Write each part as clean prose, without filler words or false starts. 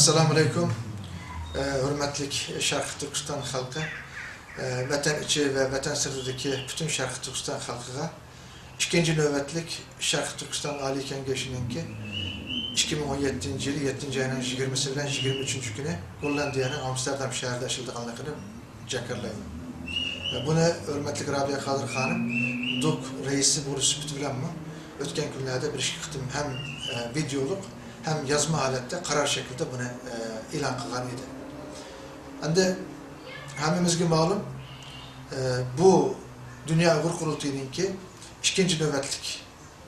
Assalamu alaikum. Hürmetlik Şarkı Türkistan halkı, vatan içi ve vatan sırrındaki bütün Şarkı Türkistan halkıga ikinci nöbetlik Şarkı Türkistan Ali Kengeşi'ninki 2017 yılı 7. ayının 20'si bilen 23. günü Hollandiya'nın Amsterdam şehirde açıldığanlıkını cekerleyim. Bunu hürmetlik Rabia Kadir Hanım, DUK reisi Boris Bütülenmi ötken günlerde bir şıktım hem videoluk hem yazma halette karar şekilde bunu ilan kılan idi. Endi hemimizge malum bu Dünya Uygur Kurultayı'nınki ikinci nöbetlik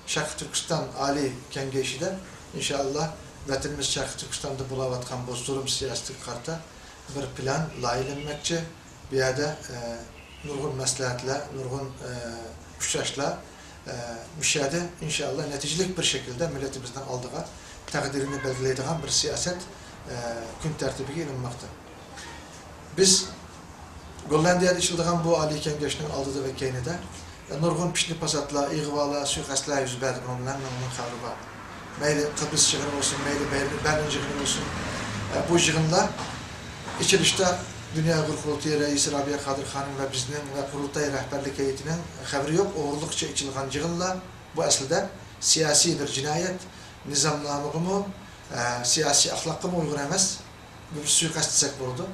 Şarkı Türkistan Ali Kengeşi'de inşallah vatanımız Şarkı Türkistan'da bulavatkan bozdurum siyasi karta bir plan layıklanmakçı bir yerde nurgun meslehatle, nurgun uşaşla müşahede inşallah neticelik bir şekilde milletimizden aldığı takdirini belirleydiğin bir siyaset gün tertibi ilinmekte. Biz Hollandiya'da işildiğin bu Ali Kengeş'nin aldığı ve keynide nurgun pişli pasatla, iğvala, suikastla yüz verdi bununla onun kavrıba. Meyli Kıbrıs şıgını olsun, meyli Berlin şıgını olsun. Bu şıgınla içilişte Dünya Uygur Kurultayı Reisi Rabia Kadir Hanım ve bizning ve Kurultay rehberlik heyetinin haberi yok. Oğurlukça içilgan yığınla bu aslında siyasi bir cinayet, nizamnamıqımı, siyasi ahlakımı uygun emas. Bir suikast etsek oldu.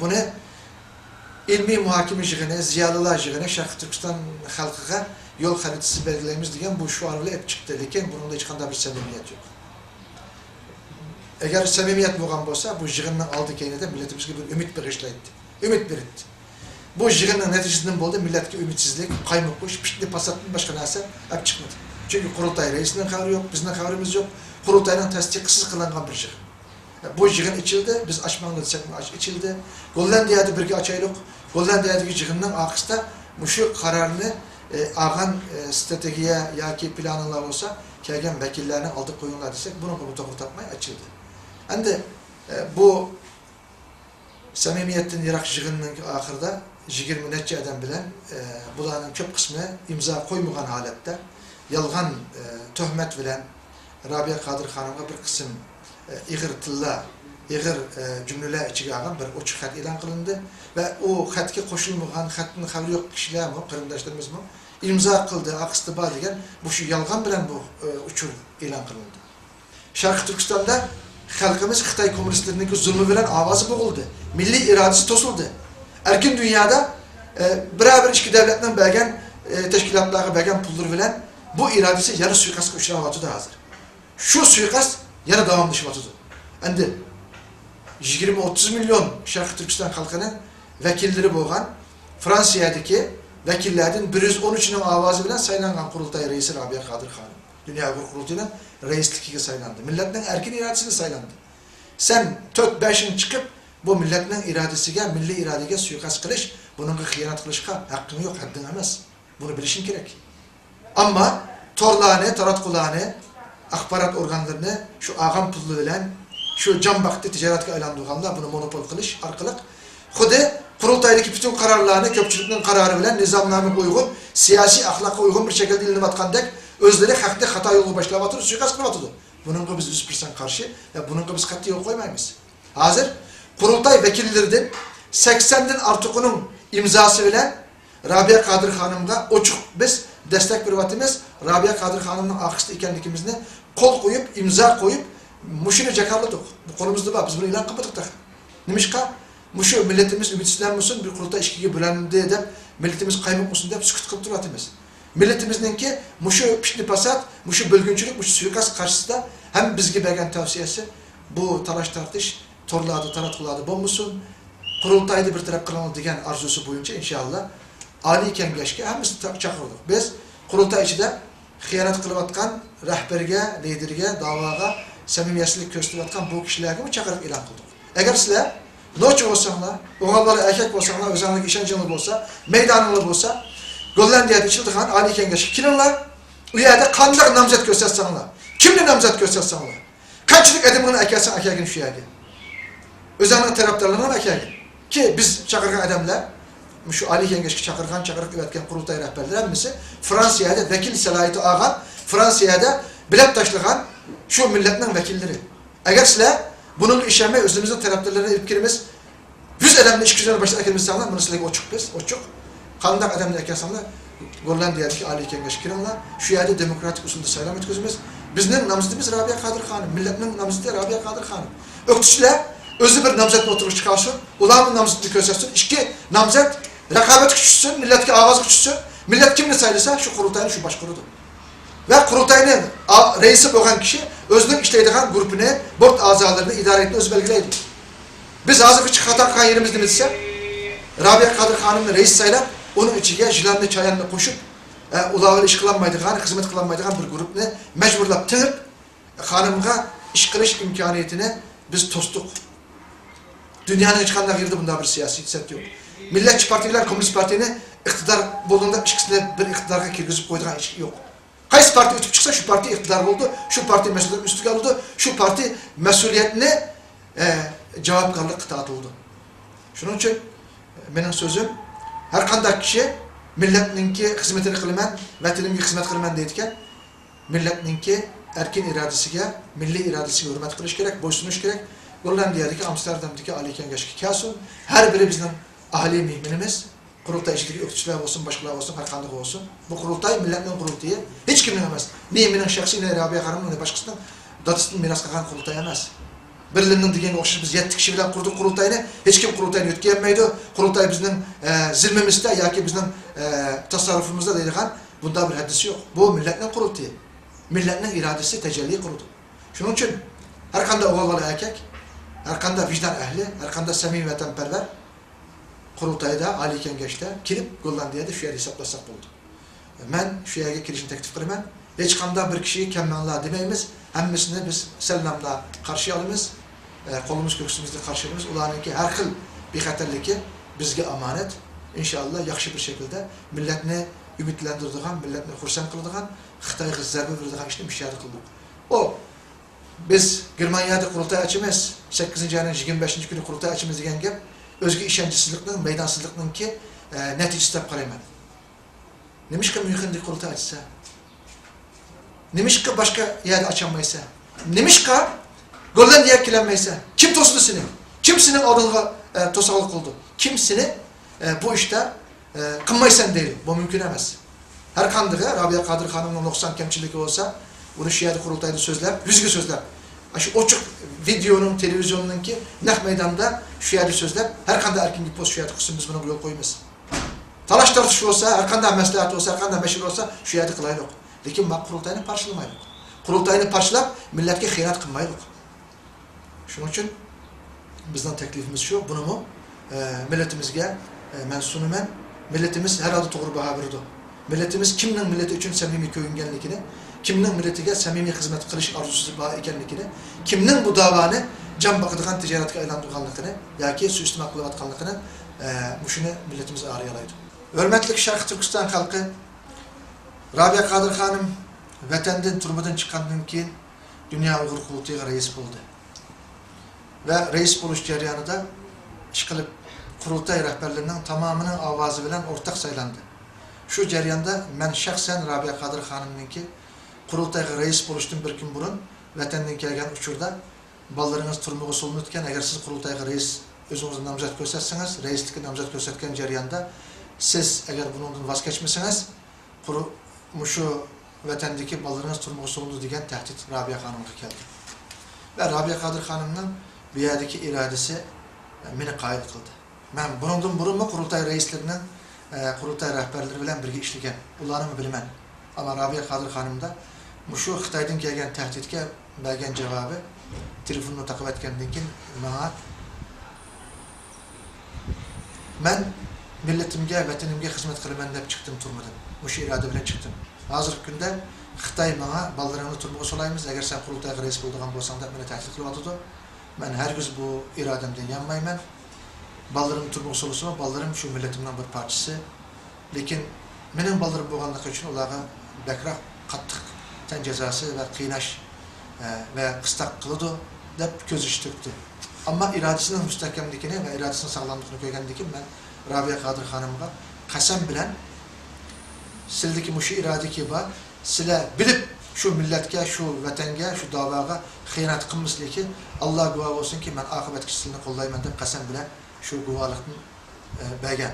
Bunu ilmi muhakeme yığını, ziyalılar yığını, Şarkı Türkistan halkıga yol haritası belirleyimiz diyen bu şuarıyla hep çıktı. Lakin bunun da hiç kadar bir samimiyet yok. Eğer samimiyet boğan olsa bu yığının aldığı keynede milletimizge bir ümit bir işle etti. Ümit bir etti. Bu yığının neticesinden oldu milletki ümitsizlik, kaymıkmış, pişli pasatın başka neyse hep çıkmadı. Çünkü Kurultay reisinin haberı yok, bizden haberimiz yok. Kurultay'ın tasdiksiz kılınan bir yığın. Bu yığın içildi, biz açmanlı desek içildi. Hollandiya'da birge açaylık, Hollandiya'daki yığının akısta şu kararını ağan stratejiye ya ki planlar olsa kelgen vekillerini aldık koyunlar desek bunu komuta kurtarmaya açıldı. Endi bu samimiyetin Irak yığınının ahırda 20 neçe eden bilen bulanın köp kısmı imza koymayan halette yalgan töhmet bilen Rabia Kadir Hanım'a bir kısım iğir tilla, iğir cümleler içine ağan bir uçuk hat ilan kılındı ve o hatki koşulmayan, hattın haberi yok kişiler mi, kırındaşlarımız mı imza kıldı, akıstı bağlayan bu şu yalgan bilen bu uçur ilan kılındı. Şarkı Türkistan'da halkımız Xitay komünistlerinin zulmü bilen avazı boğuldu. Milli iradesi tosuldu. Erkin dünyada beraber iki devletten belgen teşkilatlara belgen puldur bilen bu iradesi yarı suikast uçuravatı da hazır. Şu suikast yarı devam dışı batıdı. Endi 20-30 milyon Şarkı Türkistan halkının vekilleri boğan Fransa'daki vekillerden 113'ünün avazı bilen sayılan Kurultay Reisi Rabia Kadir Hanım. Dünya Uygur Kurultayı'nın reisliği saylandı. Milletin erkin iradesini saylandı. Sen 4-5'in çıkıp bu milletin iradesiga, milli iradege suikast kılış, bunun hıyanat kılışka hakkın yok, haddin emez. Bunu bilişin gerek. Ama torlarını, tarat kulağını, akbarat organlarını şu ağam pullu bilen, şu can baktı ticaretka aylandığında bunu monopol kılış, arkalık. Xudu Kurultay'daki bütün kararlarını köpçülükten kararı bilen nizamname uygun, siyasi ahlaka uygun bir şekilde ilinip atkandak özleri hakta hata yolu başlavatır, suikast kılavatıdı. Bununla biz 100% karşı, bununla biz katı yol koymayız. Hazır, Kurultay vekillerden 80'den artıkının imzası bilen Rabia Kadir Hanım'a oçuk biz destek vervatimiz, Rabia Kadir Hanım'ın akıstı ikenlikimizde kol koyup, imza koyup, muşine cekarladık. Bu konumuzda var, biz bunu ilan kapatık da. Nimişka? Muşu milletimiz ümitsizlenmesin, bir kurultay işkiye bölendi edip, milletimiz kaymık olsun deyip sükut kılıp durvatimiz. Milletimizdeki muşu pişli pasat, muşu bölgünçülük, muşu suikast karşısında hem bizge bergen tavsiyesi bu talaş tartış, torladı, taratquladı bombusun, Kurultayda bir taraf kılanı degen arzusu boyunca inşallah Ali Kengeş'e hemimiz çakırdık. Biz Kurultay içinde hıyanat kılıvatkan rehberge, liderge, davaga, samimiyetsizlik gösterivatkan bu kişilerge mi çakırıp ilan kıldık. Eğer sizler noç olsanlar, oğulları erkek olsanlar, özellikle işancılık olsa, meydanlık olsa, Hollandiya'da içildiğin Ali Kengeş'i kirinler, o yerde kanlar namzet göstersenler. Kimle namzet göstersenler? Kaçlık edimini ekersen ekergin şu yerde. Özellikle taraftarlarına ekergin. Ki biz çakırgan adamlar, şu Ali Kengeş'i çakırgan üretken Kurultay rehberleri hemmisi Fransa'da vekil salayeti ağan, Fransa'da bilet taşlıgan şu milletin vekilleri. Eğer sizler Bunun işeme özümüzün taraftarlarına ilkirimiz 100 adamla iş gücüne başlayan ekimiz sağlar. Bunu silegi oçuk biz, oçuk. Kandak adamla eken sağlar. Gollandiyadaki Ali Kengeş kiranlar. Şu yerde demokratik usulda saylam etközümüz. Bizning namzidimiz Rabia Kadir Hanım. Milletning namzidi Rabia Kadir Hanım. Öktüşler özü bir namzatni oturup çıkarsın. Ulanın namzidini kösersin. İki namzat rekabet küçülsün, milletke avaz küçülsün. Millet kimni saylasa şu kurultayını şu başkurudu. Ve kurultayının reisi olan kişi özünün işleydiğin grubunu, board azalarını idare ettiğini öz belgileydi. Biz hazır çıkartan yerimiz demizse Rabia Kadir Hanım'ın reis sayılan onun içine jilanlı çayanlı koşup ulağıyla iş kılanmaydıgan, hizmet kılanmaydıgan bir grupunu mecburlap tınıp hanımga iş kılış imkaniyetini biz tostuk. Dünyanın çıkanlar girdi bunda bir siyasi set yok. Milletçi partiler, Komünist Parti'ni iktidar bulduğunda ikisine bir iktidarga kirgizip koyduğun iş yok. Kaysi parti ötüp çıksa şu parti iktidar oldu, şu parti mesuliyet üstü oldu, şu parti mesuliyetine cevapkarlık kıtaat oldu. Şunun için benim sözüm, her kandak kişi milletninki hizmetini kılman, vatanimga hizmet kılman deydiken, milletninki erkin iradesiga, milli iradesiga hürmet kılış gerek, boysunuş gerek. Gollandiyadagi, Amsterdamdagi Ali Kengashga kelsin. Her biri bizning ahli mehminimiz. Kurultay işçiligi öktüçüler olsun, başkalar olsun, her kandak olsun. Bu kurultay milletning kurultayı hiç kimning emas. Ne mening şahsiy, ne Rabia Hanım'ın, ne başkasının dadısının miras qilgan kurultay emas. Birliğinin degenge o'xshash biz 7 kishi bilan qurdik qurultayni. Hech kim qurultayni o'tkazmaydi. Qurultay bizning zilmimizda yoki bizning tasarrufimizda deydigan bunda bir haddisi yo'q. Bu milletning qurultayi. Milletning irodasi tajalli qildi. Shuning uchun har qanday o'g'il erkak, her qanday vicdan ehli, her qanday samimiy vatanparvar qurultayda, Ali Kengashda kelib Gollandiyada shu yerda hisoblasak bo'ldi. Men shu yerga kirishni taklif qilaman. Hech qanday bir kishiga kammanlar demaymiz. Hammasini biz sallamla qarshi olamiz. Qo'limiz ko'ksimizda qarshi olamiz. Ularningki har xil bexatarligi bizga omonat. Inshaalloh yaxshi bir shaklda millatni umidlantiradigan, millatni xursand qiladigan, Xitoyga zarba beradigan ishni mishari qildik. O biz Germaniyada qurultay açımız, 8. ayının 25. günü qurultay açımız degan gap o'zga ishonchisizlikning, maydonsizlikningki natijasi deb qarayman. Nimishqa Myunxenda qurultay açsa? Nimishqa boshqa yerda açamaysa? Nimishqa Gollandiyaga kelanmaysa? Kim to'sdi seni? Kim sening oldinga to'saqlik qildi? Kim seni bu ishda qilmaysan deydi? Bu mumkin emas. Har qanday Rabia Kadir Hanım'ın 90 kemchiligi bo'lsa, bunu şu yerde kurultayda sözler, yüzgü sözler. Şu oçuk videonun, televizyonunki naq meydanda şu yerde sözler, her kanda erkinlik post şu yerde kısım biz buna yol koymayız. Talaş tartış olsa, her kanda meslehat olsa, her kanda meşhur olsa şu yerde kılaylık. Lekin bak kurultayını parçalamaylık. Kurultayını parçalap milletke hıyanat kılmaylık. Şunun için bizden teklifimiz şu, bunu mu milletimizge men sunumen, milletimiz herhalde doğru baha verdi. Milletimiz kimnin milleti için samimi köyüngenlikini, kimning milletiga samimiy xizmat qilish orzusi bor ekanligini, kimning bu davoni jon boqadigan tijoratga aylantirganligini yoki suiiste'mol qilayotganligini shuni millatimiz ariyalaydi. Hurmatli Sharq Turkiston xalqi, Rabia Kadir Hanım vatandan turmadan chiqqandan keyin Dünya Uyg'ur qurultayiga rais bo'ldi. Va rais bo'lish jarayonida ish qilib qurultay rahbarlarining tamomini ovozi bilan o'rtaq saylandi. Shu jarayonda men shaxsan Rabia Kadir Hanım'ninki qurultayga rais bo'lishdan bir kun burun vatandan kelgan uchurda bolalarınız turmuğa solinayotgan, agar siz qurultayga rais o'zingizni nomzod ko'rsatsangiz, raislikka nomzod ko'rsatgan jarayonda siz agar bundan voz kechmasangiz, shu vatandagi bolalarınız turmuğa solindi degan tahdid Rabia Hanımga keldi. Va Rabia Kadir Hanımning bu yerdagi irodasi meni qoyil qildi. Men bundan burunmi qurultay raislarining qurultay rahbarlari bilan birga ishlagan, ularni bilaman. Ama Rabia Kadir Hanımda şu Xitoydan kelgan tahdidga bergan javobi telefonni taqib etgandan keyin menga men millatimga, vatanimga xizmat qilaman deb chiqdim turmadan. Shu iroda bilan chiqdim. Hozirgi kunda Xitoy menga bolalaringni turmuga solaymiz, agar sen qurultayga rais bo'ladigan bo'lsang deb meni tahdid qilyotdi. Men hargiz bu irodamdan yanmayman. Bolalarimni turmuga solasam, bolalarim shu millatimning bir parchasi. Lekin mening bolalarim bo'lganligi uchun ularga bakroq qattiq tan jazosi va qiynash va qistak qiladi deb ko'z ishtirdi. Ammo irodasining mustahkamligini va irodasining sog'lomligini ko'rgandan keyin men Rabia Kadir Hanımga qasam bilan sildagi mushu irodaki bor, sizlar bilib şu milletke, şu vatanga, şu davaga xiyonat qilmasligi Alloh guvoh bo'lsinki, men oqibat kishilarni qo'llayman deb qasam bilan shu guvohlikni bergan.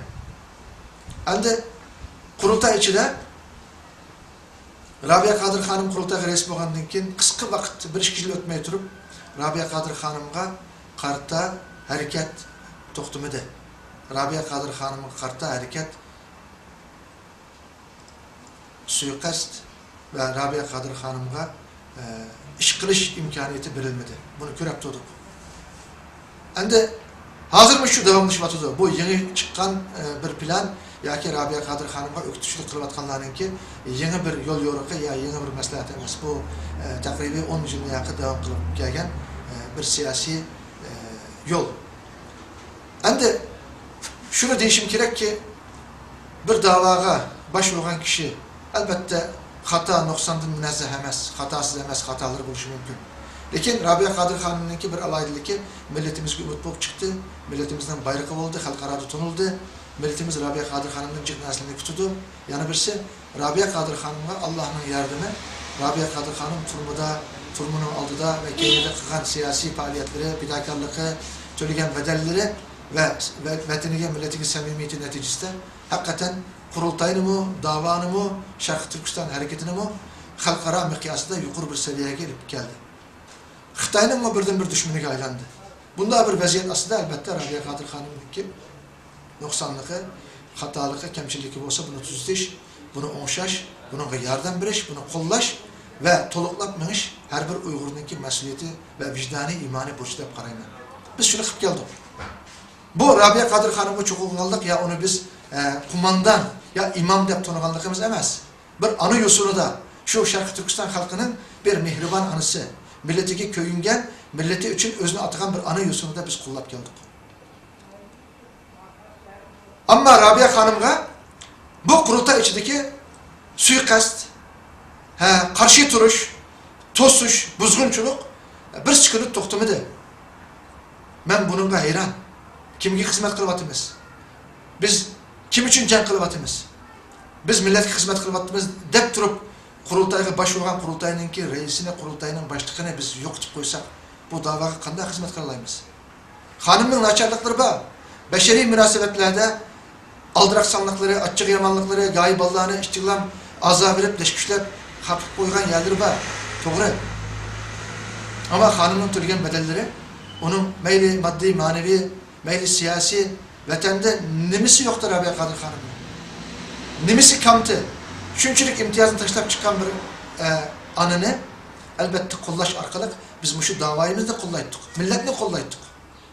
Endi qurultay ichida Rabia Qadir xonim qurultayga rais bo'lgandan keyin qisqa vaqt 1-2 yil o'tmay turib Rabia Qadir xonimga qarta harakat to'xtamadi. Rabia Qadir xonimga qarta harakat suiqasd va Rabia Qadir xonimga ish qilish imkoniyati berilmadi. Buni ko'rib turdik. Endi hozirmi shu davomlashyapti. Bu yangi chiqqan bir plan yoki Rabia Qadir xonimga o'qitishlik qilayotganlarninki yangi bir yo'l yo'riqi ya yangi bir maslahat emas. Bu taqriban 10 yilga yaqin davom qilib kelgan bir siyosiy yo'l. Endi shuni deyishim kerakki, bir da'voga bosh urgan kishi albatta xato nuqsondan munazzah emas, xatosiz emas, xatolar bo'lishi mumkin. Lekin Rabia Qadir xonimninki bir alayidligi millatimizga umid bo'lib chiqdi, millatimizdan bayrog'i bo'ldi, xalqaro tunildi. Milletimiz Rabia Qadir xonimning jinnasini kutdi. Yana birisi Rabia Qadir xonimga Allohning yordami, Rabia Qadir xonim turmuning oldida va keyinda qilgan siyosiy faoliyatlari, fidokorligi, to'lagan badallari va vataniga, millatiga samimiyati natijasida haqiqatan qurultaynimi, davanimi, Sharq Turkiston harakatinimi xalqaro miqyosida yuqori bir saviyaga olib keldi. Xitoyning birdan-bir dushmaniga aylandi. Bunda bir vaziyat aslida albatta Rabia Qadir xonimniki nuqsonligi, xatoligi, kamchiligi bo'lsa, buni tuzatish, buni o'ngshash, bunga yordam berish, buni qo'llash va to'liqlab minish har bir Uyg'urning mas'uliyati va vijdoniy iymoniy burchi deb qarayman. Biz shuni qilib keldik. Bu Rabia Qadir xonimga cho'qilganlik ya uni biz qo'mondan ya imom deb toniganligimiz emas. Bir ana yo'sinida shu Sharq Turkiston xalqining bir mehribon anisi, millatiga ko'yingan, millati uchun o'zini atagan bir ana yo'sinida biz qo'llab keldik. Ammo Rabia xonimga bu qurultay ichidagi suiqasd, qarshi turish, to'sish, buzg'unchilik bir sekund to'xtamadi. Men bunga hayron. Kimga xizmat qilyapmiz? Biz kim uchun jang qilyapmiz? Biz millatga xizmat qilyapmiz deb turib, qurultayga bosh urgan qurultayninki raisini, qurultayning boshlig'ini biz yo'qotib qo'ysak, bu da'voga qanday xizmat qila olamiz? Xonimning nacharliklari bor. Bashariy munosabatlarda aldıraksanlıkları, açık yamanlıkları, gayib Allah'ını iştiqlam azab edip, leşküşlep, hapıp koygan yerleri var. Doğru. Ama hanımın türgen bedelleri, onun meyli maddi, manevi, meyli siyasi, vatanda nimisi yoktur Rabia Qadir xonimning. Nimisi kamtı. Shunchalik imtiyozini tashlab chiqqan bir anini albatta qo'llash orqali biz shu da'voyimizni qo'llaydik. Millatni qo'llaydik.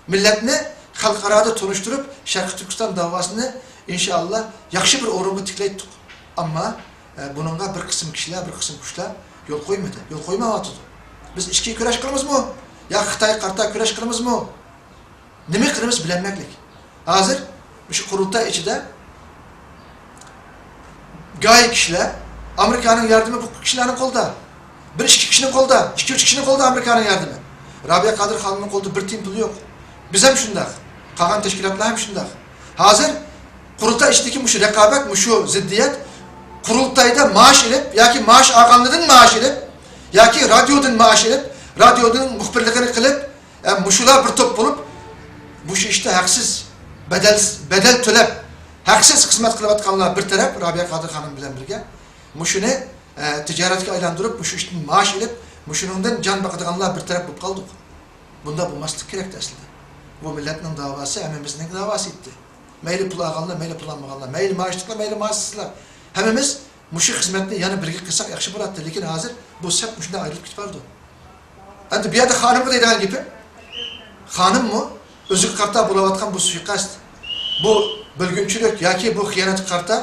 Millatni xalqaroda tunishtirib, Sharq Turkiston davosini inşallah yaxshi bir o'ringa tiklaydik. Ammo buningga bir qism kishilar, bir qism kuchlar yo'l qo'ymadi. Yo'l qo'ymayapti. Biz ichki kurash qilamizmi? Ya Xitoy qarta kurash qilamizmi? Nima qilamiz bilinmaylik. Hozir shu qurultay ichida gay kishilar Amerikaning yordami bu kishilarning qo'lida. 1-2 kishining qo'lida, 2-3 kishining qo'lida Amerikaning yordami. Rabia Qadir xonimning qo'lida bir tiyin pul yo'q. Biz ham shunday. Qolgan tashkilotlar ham shunday. Hozir qurultay ichidagi shu raqobat, shu ziddiyat qurultayda maash olib yoki maash olganlardan maash olib yoki radiodan maash olib, radiodan muxbirligini qilib, shular bir to'p bo'lib, bu ishda haqsiz bedel to'lab, haqsiz xizmat qilayotganlar bir taraf Rabia Qadir xonim bilan birga shuni tijoratga aylantirib, shu ishdan maash olib, shuningdan jon boqadiganlar bir taraf bo'lib qoldik. Bunda bo'lmaslik kerak aslida. Bu millatning da'vosi, hammamizning da'vosi edi. Mayli pul olganlar, mayli pul olmaganlar, mayli maaşlıklar, mayli maaşsızlar. Hammamiz shu xizmatni yana birga qilsak yaxshi bo'ladi. Lekin hozir bu sap shunday ayrilib ketibdi. Endi bu yerda xonimga deydigan gapi, xonimmi o'ziga qarta bo'layotgan bu suiqasd, bu bilgunchilik yoki bu xiyonat qarta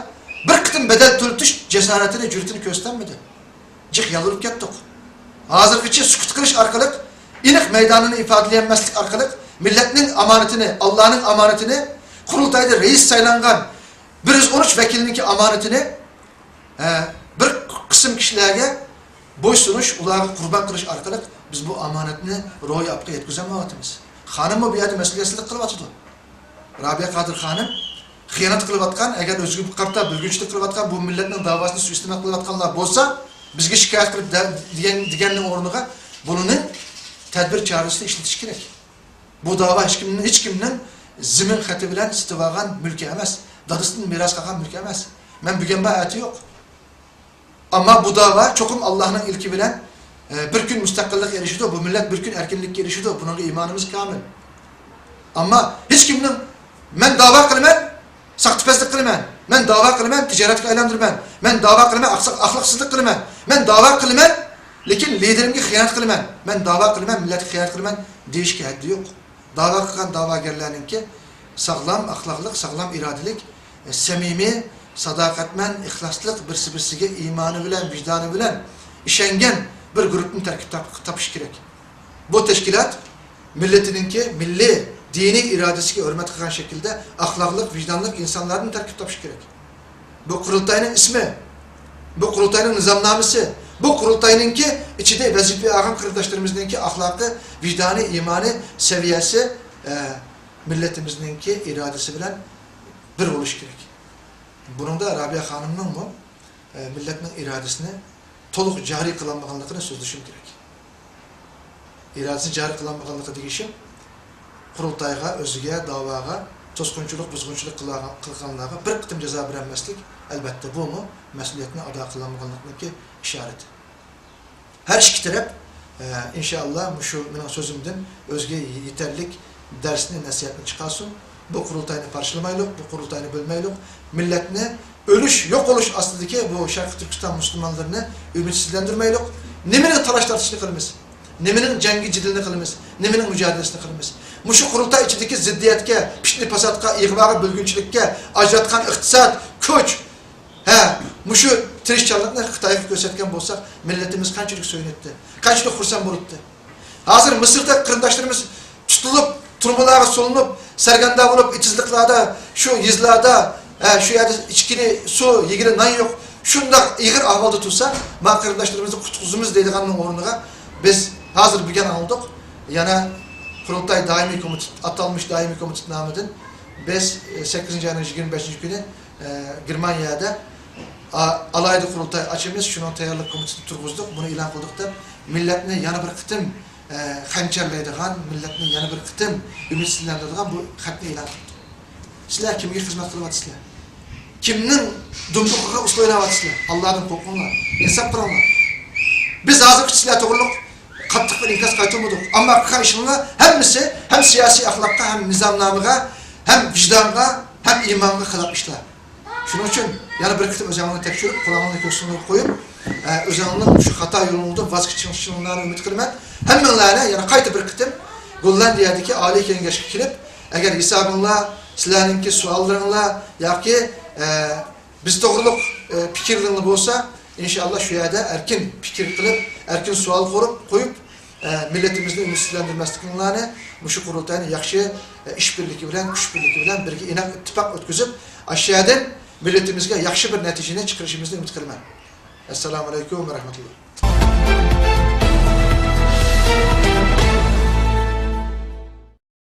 bir qitim bedel to'ltish jasoratini, jur'atini ko'rsatanmidi? Jiq yalirib ketdik. Hozirgacha sukut qilish orqali, aniq maydonini ifodalayolmaslik orqali millatning amonatini, Allohning amonatini, qurultayda reis saylangan 113 vakilninki amonatini bir qism kishilarga bo'ysunish, ularga qurban qilish orqali biz bu amonatni ro'yobga yetkazolmayapmiz. Xonim bu yerda mas'uliyatlik qilyapti. Rabia Qadir xonim xiyonat qilayotgan, agar o'ziga qarta bilgunchilik qilayotgan bu millatning davosini suiiste'mol qilayotganlar bo'lsa, Bizga shikoyat qilib deganning o'rniga bunini tadbir chorasida ishlatish kerak. Bu dava hech kimning zimin xati bilan sitib olgan mulki emas. Dadasidan meros qolgan mulki emas. Men bugunba ayati yo'q. Ammo bu dava cho'qim Allohning ilki bilan bir kun mustaqillik erishdi, bu millat bir kun erkinlikka erishdi. Bunga iymonimiz komil. Ammo hech kimning men da'vo qilaman, saqtipazlik qilaman, men da'vo qilaman, tijoratga aylantirman, men da'vo qilaman, axloqsizlik qilaman, men da'vo qilaman, lekin liderimga xiyonat qilaman, men da'vo qilaman, millatga xiyonat qilaman deyishga haddi yo'q. Da'vo qilgan da'vogarlarningki sog'lom axloqlik, sog'lom irodalik, samimiy, sadoqatman, ixloslik, birsi-birsiga iymoni bilan, vijdoni bilan ishongan bir guruhni tarkib topish kerak. Bu tashkilot millatininki milliy diniy irodasiga hurmat qilgan shaklda axloqlik, vijdonli insonlarni tarkib topish kerak. Bu qurultayning ismi, bu qurultayning nizomnomasi, bu qurultayningki ichida vazifa olgan qarindoshlarimizningki axloqi, vijdoni, iymoni saviyasi millatimizningki irodasi bilan bir bo'lish kerak. Buningda Robiya xonimning bu millatning irodasini to'liq joriy qilinmaganligini so'zlashim kerak. Irodasi joriy qilinmaganligi degishim qurultayga, o'ziga, da'voga to'sqinchilik, buzg'unchilik qilganlarga bir qitim jazo bermaslik, albatta bu mas'uliyatni ado qilmaganlikniki ishorati. Her ikki taraf inshaalloh shu mening so'zimdan o'zga yetarlik darsni, nasihatni chiqarsin. Bu qurultayni parchalamaylik, bu qurultayni bo'lmaylik. Millatni o'lish, yo'q bo'lish ostidagi bu Sharq Turkiston musulmonlarini umidsizlantirmaylik. Nimaning talash tortishni qilamiz? Nimaning jangi jidilni qilamiz? Nimaning mujodalasini qilamiz? Mushu qurultay ichidagi ziddiyatga, fitna fasodga, ig'voga, bo'lgunchilikka, ajratgan iqtisod, kuch, mushu tirishchanlikni Xitoyga ko'rsatgan bo'lsak, millatimiz qanchalik so'yinibdi, qanchalik xursand bo'libdi. Hozir Misrda qarindoshlarimiz tutilib, turmalarga solinib, sarganda bo'lib, itizliklarda, shu yizlarda, shu yerda ichkini suv, yigiri nan yo'q, shunday ig'ir ahvolda tursa, men qarindoshlarimizni qutqizamiz deydiganning o'rniga biz hozir bilgan oldik. Yana Qurultay doimiy komitet, atalmış doimiy komitet nomidan biz 8-ayning 25-kuni Germaniyada alayda qurultay açımız, şunun tayyorlik komitesini turg'izdik, buni e'lon qildik deb millatni yana bir qitim hançarlaydigan, millatni yana bir qitim umidsizlantiradigan bu xatni e'lon qildik. Sizlar kimga xizmat qilyapsizlar? Kimning dumduqiga uslayapsizlar? Allohdan qo'rqinglar, hisob qilinglar. Biz hozir sizlar to'g'riliq qattiq bir inkos qaytarmadik. Ammo qilgan ishinglar hammasi ham siyosiy axloqqa, ham nizomnomaga, ham vijdonga, ham iymonga xilof ishlar. Shuning uchun yana bir qitim o'zingni tekshirib, qulog'ingni ko'ksingni qo'yib, o'zingni shu xato yo'lingdan voz kechishinglarni umid qilaman. Hammanglarni yana qayta bir qitim Gollandiyadagi oliy kengashga kelib, agar hisobinglar, sizlarningki savollaringlar yoki biz to'g'riliq fikrlaringiz bo'lsa, inshaalloh shu yerda erkin fikr qilib, erkin savol qo'yib, millatimizni umidsizlantirmasliklarni, shu qurultayni yaxshi ish birligi bilan, kuch birligi bilan birga inoq ittifoq o'tkazib, aşağıdan milletimizge yaxshi bir natijani chiqarishimizni umid qilaman. Assalomu alaykum va rahmatulloh.